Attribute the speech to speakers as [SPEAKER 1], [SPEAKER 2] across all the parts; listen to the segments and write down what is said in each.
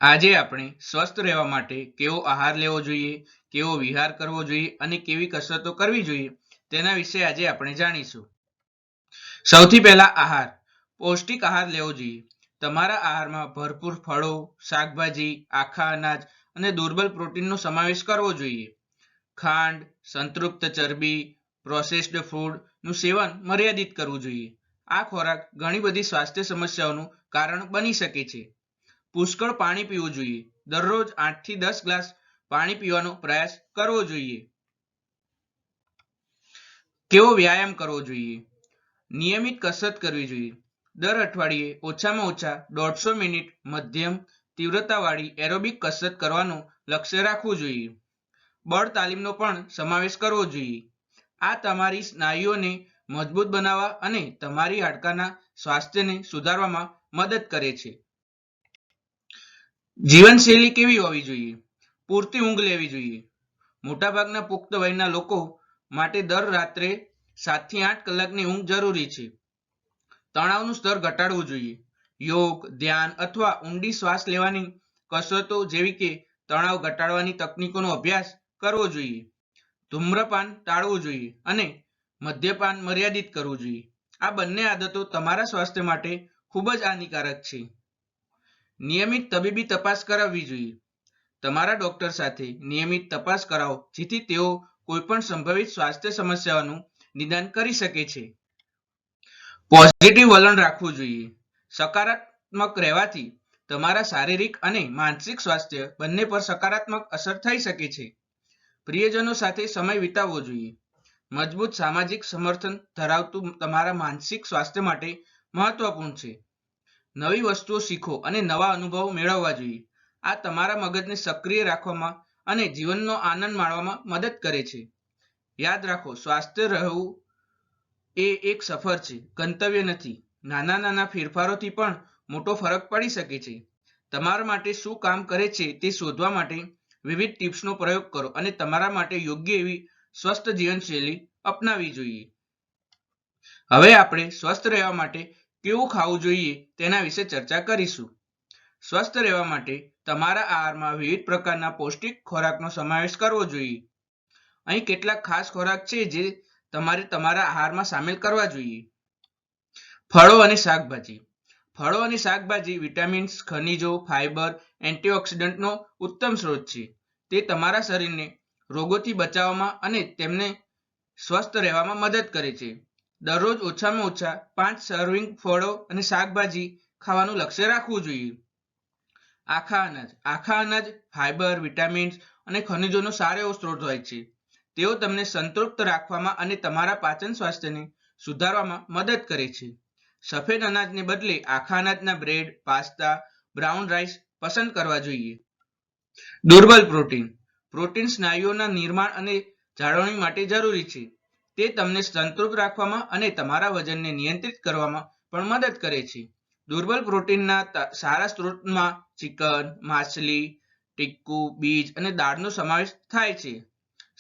[SPEAKER 1] આજે આપણે સ્વસ્થ રહેવા માટે કેવો આહાર લેવો જોઈએ, કેવો વિહાર કરવો જોઈએ અને કેવી કસરતો કરવી જોઈએ તેના વિશે આજે આપણે જાણીશું. સૌથી પહેલા આહાર. પૌષ્ટિક આહાર લેવો જોઈએ. તમારા આહારમાં ભરપૂર ફળો, શાકભાજી, આખા અનાજ અને દુર્બળ પ્રોટીનનો સમાવેશ કરવો જોઈએ. ખાંડ, સંતૃપ્ત ચરબી, પ્રોસેસ્ડ ફૂડનું સેવન મર્યાદિત કરવું જોઈએ. આ ખોરાક ઘણી બધી સ્વાસ્થ્ય સમસ્યાઓનું કારણ બની શકે છે. પુષ્કળ પાણી પીવું જોઈએ. દરરોજ 8 થી 10 ગ્લાસ પાણી પીવાનો પ્રયાસ કરવો જોઈએ. કેવો વ્યાયામ કરવો જોઈએ? નિયમિત કસરત કરવી જોઈએ. દર અઠવાડિયે ઓછામાં ઓછા 150 મિનિટ મધ્યમ તીવ્રતાવાળી એરોબિક કસરત કરવાનું લક્ષ્ય રાખવું જોઈએ. બળ તાલીમનો પણ સમાવેશ કરવો જોઈએ. આ તમારી સ્નાયુઓને મજબૂત બનાવવા અને તમારી હાડકાના સ્વાસ્થ્યને સુધારવામાં મદદ કરે છે. જીવનશૈલી કેવી હોવી જોઈએ? પૂરતી ઊંઘ લેવી જોઈએ. મોટાભાગના પુખ્ત વયના લોકો માટે દર રાત્રે 7 થી 8 કલાકની ઊંઘ જરૂરી છે. તણાવનું સ્તર ઘટાડવું જોઈએ. યોગ, ધ્યાન અથવા ઊંડી શ્વાસ લેવાની કસરતો જેવી કે તણાવ ઘટાડવાની તકનીકોનો અભ્યાસ કરવો જોઈએ. ધૂમ્રપાન ટાળવું જોઈએ અને મદ્યપાન મર્યાદિત કરવું જોઈએ. આ બંને આદતો તમારા સ્વાસ્થ્ય માટે ખૂબ જ હાનિકારક છે. નિયમિત તબીબી તપાસ કરાવવી જોઈએ. તમારા ડોક્ટર સાથે નિયમિત તપાસ કરાવો જેથી તેઓ કોઈપણ સંભવિત સ્વાસ્થ્ય સમસ્યાઓનું નિદાન કરી શકે છે. પોઝિટિવ વલણ રાખવું જોઈએ. સકારાત્મક રહેવાથી તમારા શારીરિક અને માનસિક સ્વાસ્થ્ય બંને પર સકારાત્મક અસર થઈ શકે છે. પ્રિયજનો સાથે સમય વિતાવવો જોઈએ. મજબૂત સામાજિક સમર્થન ધરાવતું તમારા માનસિક સ્વાસ્થ્ય માટે મહત્વપૂર્ણ છે. નવી વસ્તુઓ શીખો અને નવા અનુભવો મેળવવા જોઈએ. આ તમારા મગજને સક્રિય રાખવામાં અને જીવનનો આનંદ માણવામાં મદદ કરે છે. યાદ રાખો, સ્વાસ્થ્ય રહેવું એ એક સફર છે, ગંતવ્ય નથી. નાના નાના ફેરફારોથી પણ મોટો ફરક પડી શકે છે. તમારા માટે શું કામ કરે છે તે શોધવા માટે વિવિધ ટિપ્સનો પ્રયોગ કરો અને તમારા માટે યોગ્ય એવી સ્વસ્થ જીવનશૈલી અપનાવવી જોઈએ. હવે આપણે સ્વસ્થ રહેવા માટે કેવું ખાવું જોઈએ તેના વિશે ચર્ચા કરીશું. સ્વસ્થ રહેવા માટે તમારા આહારમાં વિવિધ પ્રકારના પૌષ્ટિક ખોરાકનો સમાવેશ કરવો જોઈએ. અહીં કેટલાક ખાસ ખોરાક છે જે તમારે તમારા આહારમાં સામેલ કરવા જોઈએ. ફળો અને શાકભાજી. ફળો અને શાકભાજી વિટામિન્સ, ખનિજો, ફાઇબર, એન્ટીઓક્સિડન્ટનો ઉત્તમ સ્ત્રોત છે. તે તમારા શરીરને રોગોથી બચાવવામાં અને તેમને સ્વસ્થ રહેવામાં મદદ કરે છે. દરરોજ ઓછામાં ઓછા 5 સર્વિંગ ફળો અને શાકભાજી ખાવાનું લક્ષ્ય રાખવું જોઈએ. આખા અનાજ. આખા અનાજ ફાઇબર, વિટામિન્સ અને ખનિજોનો સારો એવો સ્ત્રોત હોય છે. તેઓ તમને સંતૃપ્ત રાખવામાં અને તમારા પાચન સ્વાસ્થ્યને સુધારવામાં મદદ કરે છે. સફેદ અનાજને બદલે આખા અનાજના બ્રેડ, પાસ્તા, બ્રાઉન રાઈસ પસંદ કરવા જોઈએ. દુર્બળ પ્રોટીન. પ્રોટીન સ્નાયુઓના નિર્માણ અને જાળવણી માટે જરૂરી છે. તે તમને સંતૃપ્ત રાખવામાં અને તમારા વજનને નિયંત્રિત કરવામાં પણ મદદ કરે છે. દુર્બળ પ્રોટીનના સારા સ્ત્રોતમાં ચિકન, માછલી, ટીક્કું, બીજ અને દાળનો સમાવેશ થાય છે.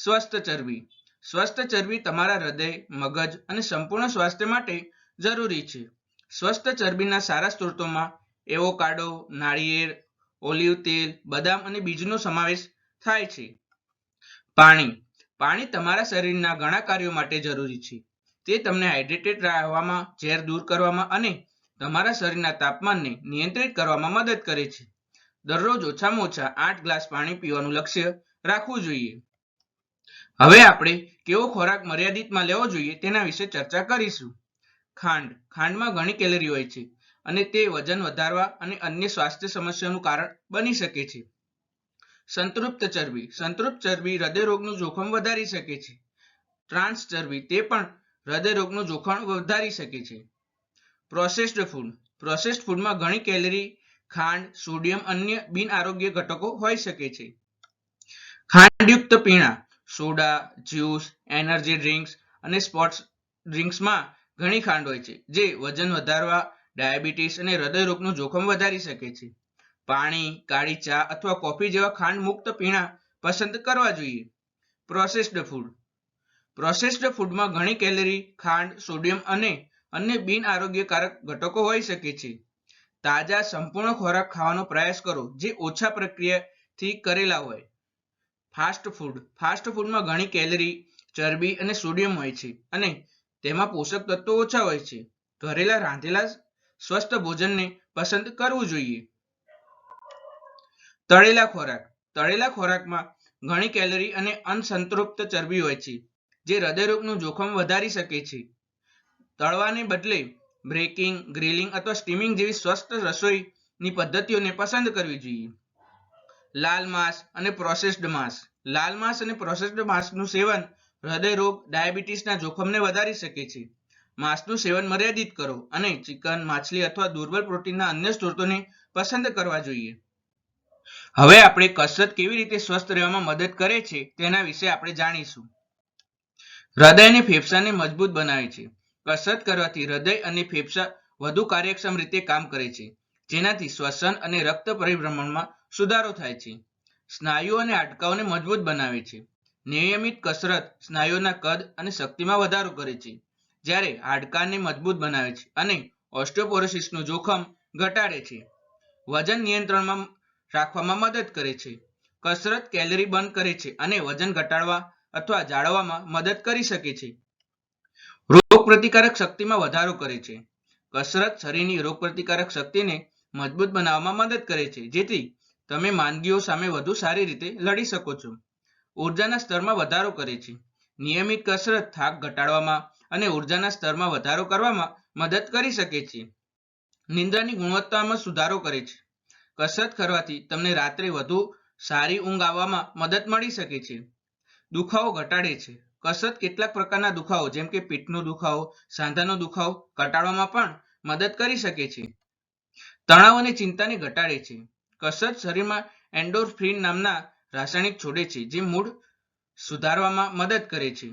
[SPEAKER 1] સ્વસ્થ ચરબી. સ્વસ્થ ચરબી તમારા હૃદય, મગજ અને સંપૂર્ણ સ્વાસ્થ્ય માટે જરૂરી છે. સ્વસ્થ ચરબીના સારા સ્ત્રોતોમાં એવોકાડો, નાળિયેર, ઓલિવ તેલ, બદામ અને બીજનો સમાવેશ થાય છે. પાણી. પાણી તમારા શરીરના ઘણા કાર્યો માટે જરૂરી છે. તે તમને હાઇડ્રેટેડ રહેવામાં, ઝેર દૂર કરવામાં અને તમારા શરીરના તાપમાનને નિયંત્રિત કરવામાં મદદ કરે છે. દરરોજ ઓછામાં ઓછા 8 ગ્લાસ પાણી પીવાનું લક્ષ્ય રાખવું જોઈએ. હવે આપણે કેવો ખોરાક મર્યાદિતમાં લેવો જોઈએ તેના વિશે ચર્ચા કરીશું. ખાંડ. ખાંડમાં ઘણી કેલરી હોય છે અને તે વજન વધારવા અને અન્ય સ્વાસ્થ્ય સમસ્યાઓનું કારણ બની શકે છે. સંતૃપ્ત ચરબી. સંતૃપ્ત ચરબી હૃદયરોગનું જોખમ વધારી શકે છે. ટ્રાન્સ ચરબી તે પણ હૃદયરોગનું જોખમ વધારી શકે છે. Processed food. પ્રોસેસ્ડ ફૂડમાં ઘણી કેલરી, ખાંડ, સોડિયમ અન્ય બિનઆરોગ્ય ઘટકો હોઈ શકે છે. ખાંડયુક્ત પીણા. સોડા, જ્યુસ, એનર્જી ડ્રિંક્સ અને સ્પોર્ટ્સ ડ્રિંક્સમાં ઘણી ખાંડ હોય છે જે વજન વધારવા, ડાયાબિટીસ અને હૃદયરોગનું જોખમ વધારી શકે છે. પાણી, કાળી ચા અથવા કોફી જેવા ખાંડ મુક્ત પીણા પસંદ કરવા જોઈએ. Processed food. પ્રોસેસ્ડ ફૂડમાં ઘણી કેલરી, ખાંડ, સોડિયમ અને અન્ય બિનઆરોગ્યકારક ઘટકો હોઈ શકે છે. તાજા સંપૂર્ણ ખોરાક ખાવાનો પ્રયાસ કરો જે ઓછા પ્રક્રિયાથી કરેલા હોય. ફાસ્ટ ફૂડમાં ઘણી કેલરી, ચરબી અને સોડિયમ હોય છે અને તેમાં પોષક તત્વો ઓછા હોય છે. ઘરેલા રાંધેલા સ્વસ્થ ભોજનને પસંદ કરવું જોઈએ. તળેલા ખોરાકમાં ઘણી કેલરી અને અસંતૃપ્ત ચરબી હોય છે જે હૃદયરોગનું જોખમ વધારી શકે છે. તળવાને બદલે બ્રેકિંગ, ગ્રીલિંગ અથવા સ્ટીમિંગ જેવી સ્વસ્થ રસોઈની પદ્ધતિઓને પસંદ કરવી જોઈએ. લાલ માંસ અને પ્રોસેસ્ડ માંસનું સેવન હૃદયરોગ, ડાયાબિટીસના જોખમને વધારી શકે છે. માંસનું સેવન મર્યાદિત કરો અને ચિકન, માછલી અથવા દુર્બળ પ્રોટીનના અન્ય સ્ત્રોતોને પસંદ કરવા જોઈએ. હવે આપણે કસરત કેવી રીતે સ્વસ્થ રહેવામાં મદદ કરે છે તેના વિશે આપણે જાણીશું. હૃદય અને ફેફસાને મજબૂત બનાવે છે. કસરત કરવાથી હૃદય અને ફેફસા વધુ કાર્યક્ષમ રીતે કામ કરે છે, જેનાથી શ્વસન અને રક્ત પરિભ્રમણમાં સુધારો થાય છે. સ્નાયુઓ અને હાડકાંઓને મજબૂત બનાવે છે. નિયમિત કસરત સ્નાયુઓના કદ અને શક્તિમાં વધારો કરે છે, જ્યારે હાડકાંને મજબૂત બનાવે છે અને ઓસ્ટિયોપોરોસિસનું જોખમ ઘટાડે છે. વજન નિયંત્રણમાં રાખવામાં મદદ કરે છે. કસરત કેલરી બર્ન કરે છે અને વજન ઘટાડવા અથવા જાળવવામાં મદદ કરી શકે છે. રોગપ્રતિકારક શક્તિમાં વધારો કરે છે. કસરત શરીરની રોગપ્રતિકારક શક્તિને મજબૂત બનાવવામાં મદદ કરે છે, જેથી તમે માંદગીઓ સામે વધુ સારી રીતે લડી શકો છો. ઉર્જાના સ્તરમાં વધારો કરે છે. નિયમિત કસરત થાક ઘટાડવામાં અને ઉર્જાના સ્તરમાં વધારો કરવામાં મદદ કરી શકે છે. નિંદ્રાની ગુણવત્તામાં સુધારો કરે છે. કસરત કરવાથી તમને રાત્રે વધુ સારી ઊંઘ આવવામાં મદદ મળી શકે છે. દુખાવો ઘટાડે છે. કસરત કેટલાક પ્રકારના દુખાવો જેમ કે પીઠનો દુખાવો, સાંધાનો દુખાવો ઘટાડવામાં પણ મદદ કરી શકે છે. તણાવ અને ચિંતાને ઘટાડે છે. કસરત શરીરમાં એન્ડોર્ફિન નામના રાસાયણિક છોડે છે જે મૂડ સુધારવામાં મદદ કરે છે.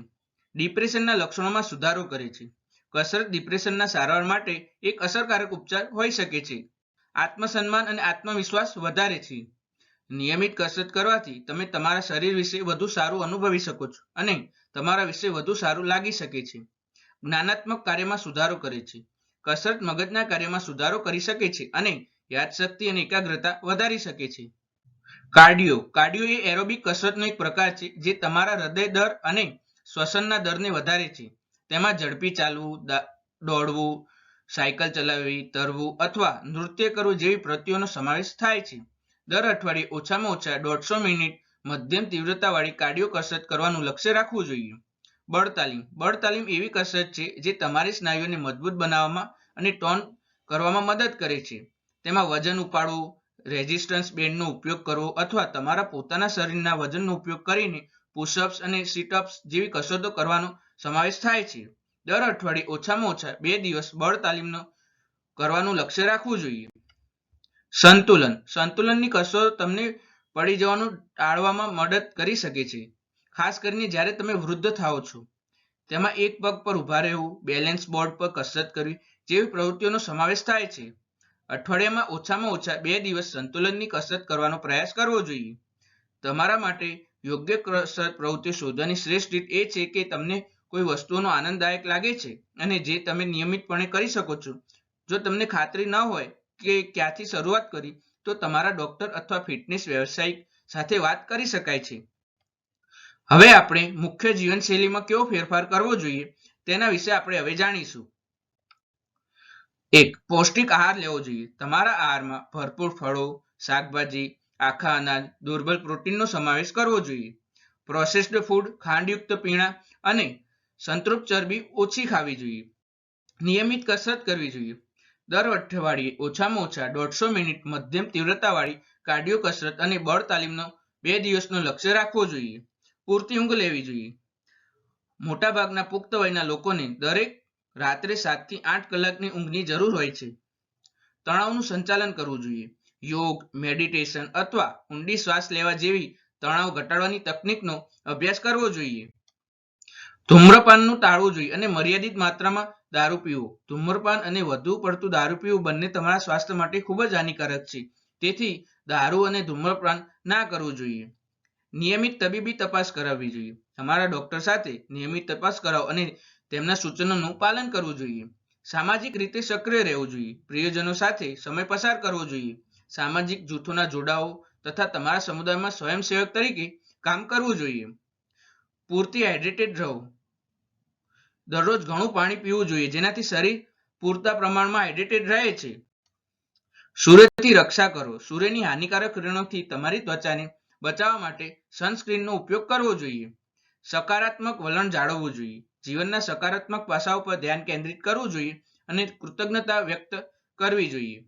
[SPEAKER 1] ડિપ્રેશનના લક્ષણોમાં સુધારો કરે છે. કસરત ડિપ્રેશનના સારવાર માટે એક અસરકારક ઉપચાર હોઈ શકે છે. આત્મસન્માન અને આત્મવિશ્વાસ વધારે છે. નિયમિત કસરત કરવાથી તમે તમારા શરીર વિશે વધુ સારું અનુભવી શકો છો અને તમારા વિશે વધુ સારું લાગી શકે છે. જ્ઞાનાત્મક કાર્યમાં સુધારો કરે છે. કસરત મગજના કાર્યમાં સુધારો કરી શકે છે અને યાદશક્તિ અને એકાગ્રતા વધારી શકે છે. કાર્ડિયો એ એરોબિક કસરતનો એક પ્રકાર છે જે તમારા હૃદય દર અને શ્વસનના દરને વધારે છે. તેમાં ઝડપી ચાલવું, દોડવું, સાયકલ ચલાવવી, તરવું અથવા નૃત્ય કરવું જેવી પ્રવૃત્તિઓનો સમાવેશ થાય છે. દર અઠવાડિયે ઓછામાં ઓછા 150 મિનિટ મધ્યમ તીવ્રતાવાળી કાર્ડિયો કસરત કરવાનું લક્ષ્ય રાખવું જોઈએ. બળ તાલીમ એવી કસરત છે જે તમારી સ્નાયુઓને મજબૂત બનાવવામાં અને ટોન કરવામાં મદદ કરે છે. તેમાં વજન ઉપાડવું, રેઝિસ્ટન્સ બેન્ડનો ઉપયોગ કરવો અથવા તમારા પોતાના શરીરના વજનનો ઉપયોગ કરીને પુશઅપ્સ અને સિટઅપ્સ જેવી કસરતો કરવાનો સમાવેશ થાય છે. દર અઠવાડિયે ઓછામાં ઓછા 2 દિવસ બળ તાલીમ કરવાનું લક્ષ્ય રાખવું જોઈએ. સંતુલનની કસરતો તમને પડી જવાનું ટાળવામાં મદદ કરી શકે છે, ખાસ કરીને જ્યારે તમે વૃદ્ધ થાઓ છો. તેમાં એક પગ પર ઊભા રહેવું, બેલેન્સ બોર્ડ પર કસરત કરવી જેવી પ્રવૃત્તિઓનો સમાવેશ થાય છે. અઠવાડિયામાં ઓછામાં ઓછા 2 દિવસ સંતુલનની કસરત કરવાનો પ્રયાસ કરવો જોઈએ. તમારા માટે યોગ્ય કસરત પ્રવૃત્તિઓ શોધવાની શ્રેષ્ઠ રીત એ છે કે તમને કોઈ વસ્તુનો આનંદદાયક લાગે છે અને જે તમે નિયમિતપણે કરી શકો છો. જો તમને ખાતરી ન હોય કે ક્યાંથી શરૂઆત કરવી, તો તમારા ડોક્ટર અથવા ફિટનેસ વ્યવસાયિક સાથે વાત કરી શકાય છે. હવે આપણે મુખ્ય જીવનશૈલીમાં કેવો ફેરફાર કરવો જોઈએ તેના વિશે આપણે હવે જાણીશું. 1. પૌષ્ટિક આહાર લેવો જોઈએ. તમારા આહારમાં ભરપૂર ફળો, શાકભાજી, આખા અનાજ, દુર્બળ પ્રોટીનનો સમાવેશ કરવો જોઈએ. પ્રોસેસ્ડ ફૂડ, ખાંડયુક્ત પીણાં અને સંતૃપ્ત ચરબી ઓછી ખાવી જોઈએ. નિયમિત કસરત કરવી જોઈએ. દર અઠવાડિયે ઓછામાં ઓછા 150 મિનિટ મધ્યમ તીવ્રતાવાળી કાર્ડિયો કસરત અને બળ તાલીમનો 2 દિવસનો લક્ષ્ય રાખવો જોઈએ. પૂરતી ઊંઘ લેવી જોઈએ. મોટાભાગના પુખ્ત વયના લોકોને દરેક રાત્રે 7 થી 8 કલાકની ઊંઘની જરૂર હોય છે. તણાવનું સંચાલન કરવું જોઈએ. યોગ, મેડિટેશન અથવા ઊંડી શ્વાસ લેવા જેવી તણાવ ઘટાડવાની તકનીકનો અભ્યાસ કરવો જોઈએ. ધૂમ્રપાનનું ટાળવું જોઈએ અને મર્યાદિત માત્રામાં દારૂ પીવો. ધૂમ્રપાન અને વધુ પડતું દારૂ પીવું બંને તમારા સ્વાસ્થ્ય માટે ખૂબ જ હાનિકારક છે. તેથી દારૂ અને ધૂમ્રપાન ના કરવું જોઈએ. નિયમિત તબીબી તપાસ કરાવવી જોઈએ. તમારા ડોક્ટર સાથે નિયમિત તપાસ કરાવો અને તેમના સૂચનોનું પાલન કરવું જોઈએ. સામાજિક રીતે સક્રિય રહેવું જોઈએ. પ્રિયજનો સાથે સમય પસાર કરવો જોઈએ. સામાજિક જૂથોના જોડાઓ તથા તમારા સમુદાયમાં સ્વયંસેવક તરીકે કામ કરવું જોઈએ. પૂરતી હાઇડ્રેટેડ રહો. દરરોજ ઘણું પાણી પીવું જોઈએ, જેનાથી શરીર પૂરતા પ્રમાણમાં હાઇડ્રેટેડ રહે છે. સૂર્યથી રક્ષા કરો. સૂર્યની હાનિકારક કિરણોથી તમારી ત્વચાને બચાવવા માટે સનસ્ક્રીનનો ઉપયોગ કરવો જોઈએ. સકારાત્મક વલણ જાળવવું જોઈએ. જીવનના સકારાત્મક પાસાઓ પર ધ્યાન કેન્દ્રિત કરવું જોઈએ અને કૃતજ્ઞતા વ્યક્ત કરવી જોઈએ.